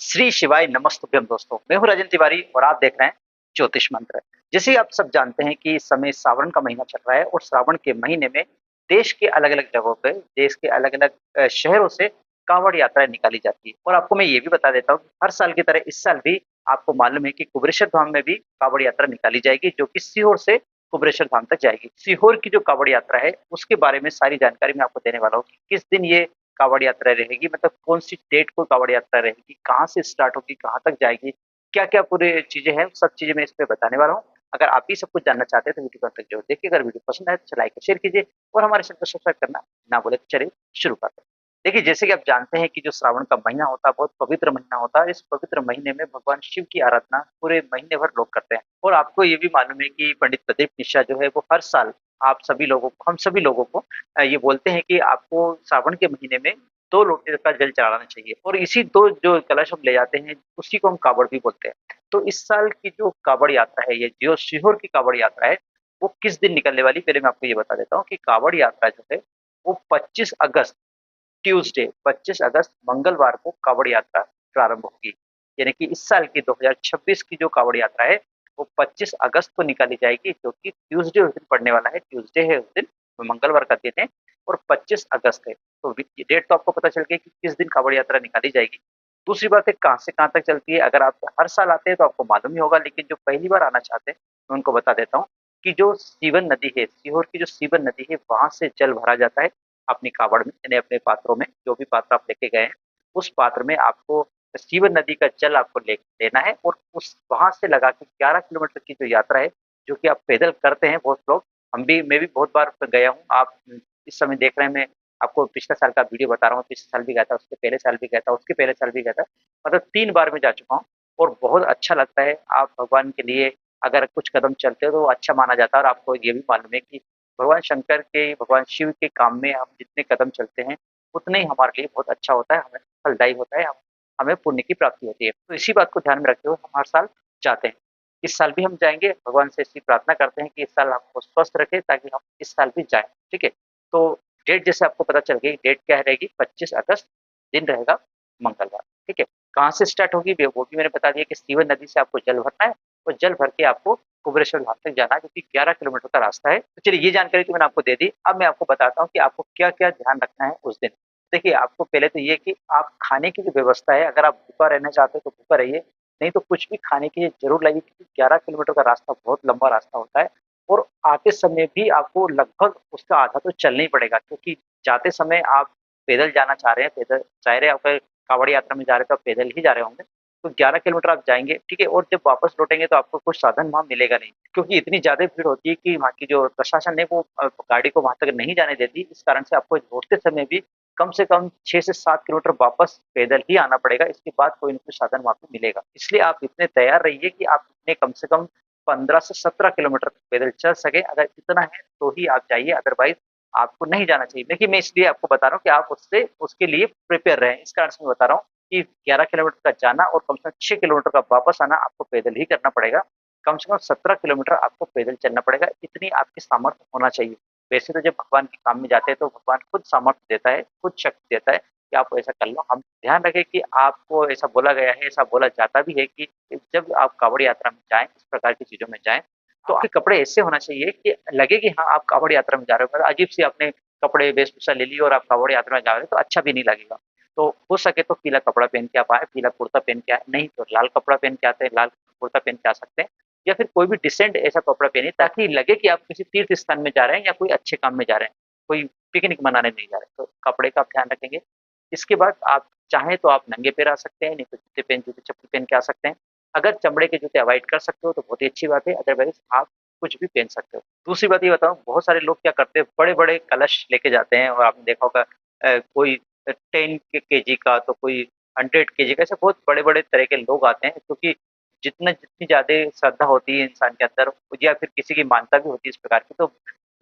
श्री शिवाय नमस्तुभ्यम दोस्तों, मैं हूँ राजन तिवारी और आप देख रहे हैं ज्योतिष मंत्र। जैसे आप सब जानते हैं कि इस समय सावन का महीना चल रहा है और श्रावण के महीने में देश के अलग-अलग जगहों पे, देश के अलग-अलग शहरों से कांवड़ यात्राएं निकाली जाती है। और आपको मैं ये भी बता देता हूँ कि हर साल की तरह इस साल भी आपको मालूम है कि कुबेरेश्वर धाम में भी कांवड़ यात्रा निकाली जाएगी, जो कि सीहोर से कुबेरेश्वर धाम तक जाएगी। सीहोर की जो कांवड़ यात्रा है उसके बारे में सारी जानकारी मैं आपको देने वाला हूँ कि किस दिन ये कावड़ यात्रा रहेगी, मतलब कौन-सी डेट को कावड़ यात्रा रहेगी, कहाँ से स्टार्ट होगी, कहाँ तक जाएगी, क्या-क्या पूरी चीज़ें हैं, सब चीज़ें मैं इस पे बताने वाला हूँ। अगर आप भी सब कुछ जानना चाहते हैं तो वीडियो को अंत तक ज़रूर देखिए। अगर वीडियो पसंद आए तो लाइक और शेयर कीजिए और हमारे चैनल को सब्सक्राइब करना ना भूलें। तो चलिए शुरू करते हैं। देखिए, जैसे कि आप जानते हैं कि जो श्रावण का महीना होता है बहुत पवित्र महीना होता है। इस पवित्र महीने में भगवान शिव की आराधना पूरे महीने भर लोग करते हैं। और आपको ये भी मालूम है कि पंडित प्रदीप मिश्रा जो है वो हर साल आप सभी लोगों को, हम सभी लोगों को ये बोलते हैं कि आपको श्रावण के महीने में 2 लोटे का जल चढ़ाना चाहिए और इसी 2 जो कलश हम ले जाते हैं, उसी को हम कावड़ भी बोलते हैं। तो इस साल की जो कावड़ यात्रा है, ये जो सीहोर की कावड़ यात्रा है, वो किस दिन निकलने वाली, पहले मैं आपको ये बता देता हूँ कि कावड़ यात्रा जो है, वो 25 अगस्त ट्यूसडे 25 अगस्त मंगलवार को कावड़ यात्रा प्रारंभ होगी। यानी कि इस साल की 2026 की जो कावड़ यात्रा है, वो 25 अगस्त को निकाली जाएगी, जो कि ट्यूसडे उस दिन पड़ने वाला है। ट्यूसडे है उस दिन, मंगलवार का दिन है और 25 अगस्त है। तो डेट तो आपको पता चल गई कि किस दिन कावड़ यात्रा निकाली जाएगी। दूसरी बात है, कहाँ से कहाँ तक चलती है। अगर आप हर साल आते हैं तो आपको मालूम ही होगा, लेकिन जो पहली बार आना चाहते हैं, मैं उनको बता देता हूँ कि जो सीवन नदी है, सीहोर की जो सीवन नदी है, वहाँ से जल भरा जाता है अपनी कावड़ में, यानी अपने पात्रों में, जो भी पात्र आप लेके गए हैं, उस पात्र में आपको सीवन नदी का जल आपको लेना है और उस वहां से लगा के 11 किलोमीटर की जो यात्रा है, जो कि आप पैदल करते हैं बहुत लोग, मैं भी बहुत बार गया हूँ। आप इस समय देख रहे हैं, मैं आपको पिछले साल का वीडियो बता रहा हूँ। पिछले साल भी गया था, उसके पहले साल भी गया था, उसके पहले साल भी गया था। मतलब 3 बार मैं जा चुका हूँ और बहुत अच्छा लगता है। आप भगवान के लिए अगर कुछ कदम चलते हो तो अच्छा माना जाता है। और आपको ये भी मालूम है कि भगवान शंकर के, भगवान शिव के काम में हम जितने कदम चलते हैं, उतने ही हमारे लिए बहुत अच्छा होता है, हमें फलदायी होता है, हमें पुण्य की प्राप्ति होती है। तो इसी बात को ध्यान में रखते हुए हम हर साल जाते हैं। इस साल भी हम जाएँगे, भगवान से ऐसी प्रार्थना करते हैं कि इस साल हमको स्वस्थ रखे ताकि हम इस साल भी जाएँ, ठीक है? तो डेट जैसे आपको पता चल गई, डेट क्या रहेगी, 25 अगस्त, दिन रहेगा मंगलवार, ठीक है? कहाँ से स्टार्ट होगी वो भी मैंने बता दिया कि सीवन नदी से आपको जल भरना है और जल भर के आपको कुबेरेश्वर धाम तक जाना है, जो कि 11 किलोमीटर का रास्ता है। तो चलिए, ये जानकारी तो मैंने आपको दे दी। अब मैं आपको बताता हूँ कि आपको क्या-क्या ध्यान रखना है उस दिन। देखिए, आपको पहले तो ये कि आप खाने की जो व्यवस्था है, अगर आप भूखा रहना चाहते हो तो भूखा रहिए, नहीं तो कुछ भी खाने के लिए ज़रूर लाइए, क्योंकि 11 किलोमीटर का रास्ता बहुत लंबा रास्ता होता है और आते समय भी आपको लगभग उसका आधा तो चलना ही पड़ेगा, क्योंकि जाते समय आप पैदल जाना चाह रहे हैं, पैदल ज़ाहिर है, आपका काँवड़ यात्रा में जा रहे हैं तो आप पैदल ही जा रहे होंगे। तो 11 किलोमीटर आप जाएँगे, ठीक है? और जब वापस लौटेंगे तो आपको कुछ साधन वहाँ मिलेगा नहीं, क्योंकि इतनी ज़्यादा भीड़ होती है कि वहाँ की जो प्रशासन है वो गाड़ी को वहाँ तक नहीं जाने देती। इस कारण से आपको लौटते समय भी कम से कम 6 से 7 किलोमीटर वापस पैदल ही आना पड़ेगा, इसके बाद कोई न कोई साधन वहाँ पे मिलेगा। इसलिए आप इतने तैयार रहिए कि आप इतने कम से कम 15 से 17 किलोमीटर पैदल चल सकें। अगर इतना है तो ही आप जाइए, अदरवाइज़ आपको नहीं जाना चाहिए। देखिए, मैं इसलिए आपको बता रहा हूँ कि आप उससे उसके लिए प्रिपेयर रहें। इस कारण से मैं बता रहा हूँ कि 11 किलोमीटर का जाना और कम से कम 6 किलोमीटर का वापस आना आपको पैदल ही करना पड़ेगा। कम से कम 17 किलोमीटर आपको पैदल चलना पड़ेगा, इतनी आपकी सामर्थ्य होना चाहिए। वैसे तो जब भगवान के काम में जाते हैं तो भगवान खुद सामर्थ्य देता है, खुद शक्ति देता है कि आप ऐसा कर लो। हम ध्यान रखें कि आपको ऐसा बोला गया है, ऐसा बोला जाता भी है कि जब आप काँवड़ यात्रा में जाएँ, इस प्रकार की चीज़ों में जाएँ, तो आपके कपड़े ऐसे होना चाहिए कि लगे कि हाँ, आप काँवड़ यात्रा में जा रहे हो। मतलब अजीब-सी आपने कपड़े, वेशभूषा ले ली और आप काँवड़ यात्रा में जा रहे हो, तो अच्छा भी नहीं लगेगा। तो हो सके तो पीला कपड़ा पहन के आप आएँ, पीला कुर्ता पहन के आएँ, नहीं तो लाल कपड़ा पहन के आते हैं, लाल कुर्ता पहन के आ सकते हैं, या फिर कोई भी डिसेंट ऐसा कपड़ा पहनिए ताकि लगे कि आप किसी तीर्थ स्थान में जा रहे हैं या कोई अच्छे काम में जा रहे हैं, कोई पिकनिक मनाने नहीं जा रहे हैं। तो कपड़े का आप ध्यान रखेंगे। इसके बाद आप चाहें तो आप नंगे पैर आ सकते हैं, नहीं तो जूते चप्पल पहन के आ सकते हैं। अगर चमड़े के जूते अवॉइड कर सकते हो तो बहुत ही अच्छी बात है, अदरवाइज़ आप कुछ भी पहन सकते हो। दूसरी बात ये बताऊँ, बहुत सारे लोग क्या करते हैं, बड़े-बड़े कलश लेके जाते हैं और आपने देखा होगा कोई 10 केजी का, तो कोई 100 केजी का, ऐसे बहुत बड़े-बड़े तरह के लोग आते हैं, क्योंकि जितनी ज़्यादा श्रद्धा होती है इंसान के अंदर, या फिर किसी की मान्यता भी होती है इस प्रकार की, तो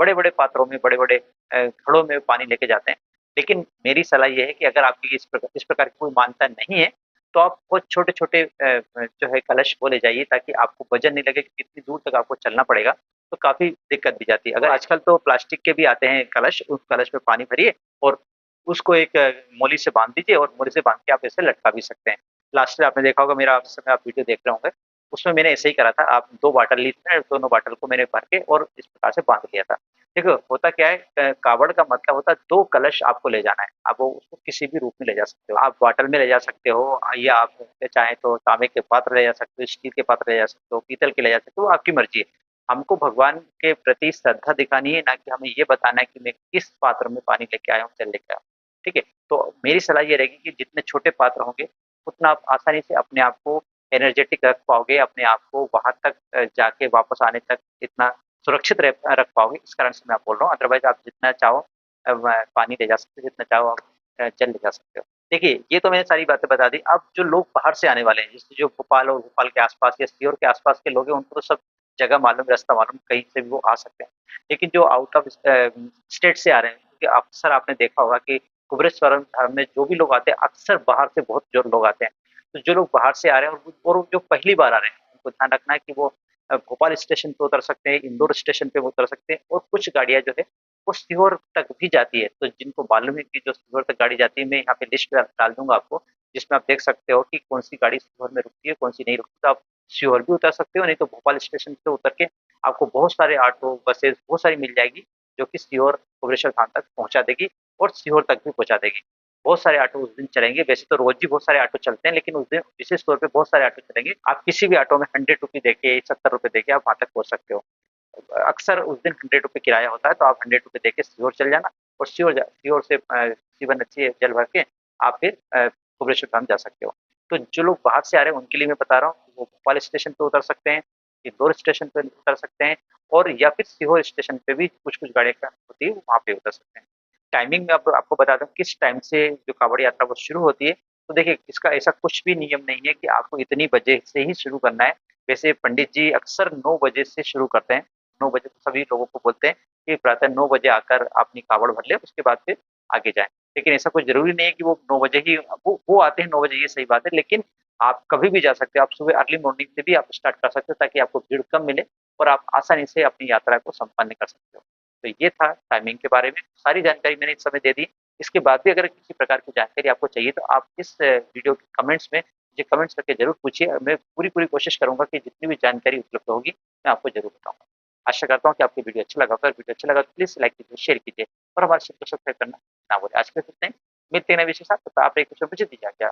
बड़े-बड़े पात्रों में, बड़े-बड़े घड़ों में पानी लेके जाते हैं। लेकिन मेरी सलाह ये है कि अगर आपकी इस प्रकार की कोई मान्यता नहीं है, तो आप बहुत छोटे-छोटे जो है कलश वो ले जाइए, ताकि आपको वज़न नहीं लगे, क्योंकि इतनी दूर तक आपको चलना पड़ेगा, तो काफ़ी दिक्कत भी जाती है। अगर आजकल तो प्लास्टिक के भी आते हैं कलश, उस कलश में पानी भरिए और उसको एक मोली से बाँध दीजिए और मोली से बाँध के आप ऐसे लटका भी सकते हैं। लास्ट में आपने देखा होगा मेरा उस समय आप वीडियो देख रहे होंगे, उसमें मैंने ऐसे ही करा था। आप 2 बॉटल ली थी, दोनों बॉटल को मैंने भर के और इस प्रकार से बाँध लिया था। देखो होता क्या है, कावड़ का मतलब होता है 2 कलश आपको ले जाना है। आप वो उसको किसी भी रूप में ले जा सकते हो। आप बॉटल में ले जा सकते हो, या आप चाहें तो तांबे के पात्र ले जा सकते हो, स्टील के पात्र ले जा सकते हो, पीतल के ले जा सकते हो, आपकी मर्ज़ी है। हमको भगवान के प्रति श्रद्धा दिखानी है, ना कि हमें ये बताना है कि मैं किस पात्र में पानी लेके आया हूँ, जल लेके आया हूँ। ठीक है? तो मेरी सलाह ये रहेगी कि जितने छोटे पात्र होंगे, उतना आप आसानी से अपने आप को एनर्जेटिक रख पाओगे, अपने आप को वहाँ तक जाके वापस आने तक इतना सुरक्षित रख पाओगे, इस कारण से मैं बोल रहा हूँ। अदरवाइज़ आप जितना चाहो पानी ले जा सकते हो, जितना चाहो आप जल ले जा सकते हो। देखिए, ये तो मैंने सारी बातें बता दी। अब जो लोग बाहर से आने वाले हैं, जैसे जो भोपाल और भोपाल के आस-पास या सीहोर के आस-पास के लोग हैं, उनको तो सब जगह मालूम, रास्ता मालूम, कहीं से भी वो आ सकते हैं। लेकिन जो आउट ऑफ स्टेट से आ रहे हैं, क्योंकि अक्सर आपने देखा होगा कि कुबेरेश्वरम धाम में जो भी लोग आते हैं, अक्सर बाहर से बहुत जो लोग आते हैं। तो जो लोग बाहर से आ रहे हैं और जो पहली बार आ रहे हैं, उनको ध्यान रखना है कि वो भोपाल स्टेशन पे उतर सकते हैं, इंदौर स्टेशन पे उतर सकते हैं, और कुछ गाड़ियाँ जो है वो सीहोर तक भी जाती है। तो जिनको मालूम है कि जो सीहोर तक गाड़ी जाती है, मैं यहाँ पे लिस्ट डाल दूँगा आपको, जिसमें आप देख सकते हो कि कौन-सी गाड़ी सीहोर में रुकती है, कौन-सी नहीं रुकती। तो आप सीहोर भी उतर सकते हो, नहीं तो भोपाल स्टेशन से उतर के आपको बहुत सारे ऑटो, बसेस बहुत सारी मिल जाएगी, जो कि सीहोर भुवनेश्वर धाम तक पहुँचा देगी और सीहोर तक भी पहुँचा देगी। बहुत सारे ऑटो उस दिन चलेंगे, वैसे तो रोज़ ही बहुत सारे ऑटो चलते हैं, लेकिन उस दिन विशेष तौर पे बहुत सारे ऑटो चलेंगे। आप किसी भी ऑटो में ₹100 देके, ₹70 देके आप वहाँ तक पहुँच सकते हो। अक्सर उस दिन ₹100 किराया होता है, तो आप ₹100 देके सीहोर चले जाना, और सीहोर से शिवन अच्छी जल भर के आप फिर भुवनेश्वर धाम जा सकते हो। तो जो लोग बाहर से आ रहे हैं उनके लिए मैं बता रहा हूँ, वो भोपाल स्टेशन पे उतर सकते हैं, इंदौर स्टेशन पे उतर सकते हैं, और या फिर सीहोर स्टेशन पे भी कुछ-कुछ गाड़ियाँ का होती है, वहाँ पे उतर सकते हैं। टाइमिंग मैं अब आपको बता दूँ किस टाइम से जो काँवड़ यात्रा वो शुरू होती है। तो देखिए, इसका ऐसा कुछ भी नियम नहीं है कि आपको इतनी बजे से ही शुरू करना है। वैसे पंडित जी अक्सर 9 बजे से शुरू करते हैं। 9 बजे तो सभी लोगों को बोलते हैं कि प्रातः 9 बजे आकर अपनी काँवड़ भर लें, उसके बाद फिर आगे जाएँ। लेकिन ऐसा कोई ज़रूरी नहीं है कि वो 9 बजे ही वो आते हैं 9 बजे, ये सही बात है, लेकिन आप कभी भी जा सकते हो। आप सुबह अर्ली मॉर्निंग से भी आप स्टार्ट कर सकते हो, ताकि आपको भीड़ कम मिले और आप आसानी से अपनी यात्रा को संपन्न कर सकते हो। तो ये था टाइमिंग के बारे में, सारी जानकारी मैंने इस समय दे दी। इसके बाद भी अगर किसी प्रकार की जानकारी आपको चाहिए, तो आप इस वीडियो के कमेंट्स में मुझे कमेंट्स करके ज़रूर पूछिए। मैं पूरी-पूरी कोशिश करूँगा कि जितनी भी जानकारी उपलब्ध होगी, मैं आपको ज़रूर बताऊँगा। आशा करता हूँ कि आपको वीडियो अच्छा लगा होगा। वीडियो अच्छा लगा तो प्लीज़ लाइक कीजिए, शेयर कीजिए और हमारे चैनल को सब्सक्राइब करना ना भूलें। आज के लिए इतना ही, मिलते हैं नए विषय के साथ। तब तक आप एक-दूसरे को मुझे दीजिए आज्ञा।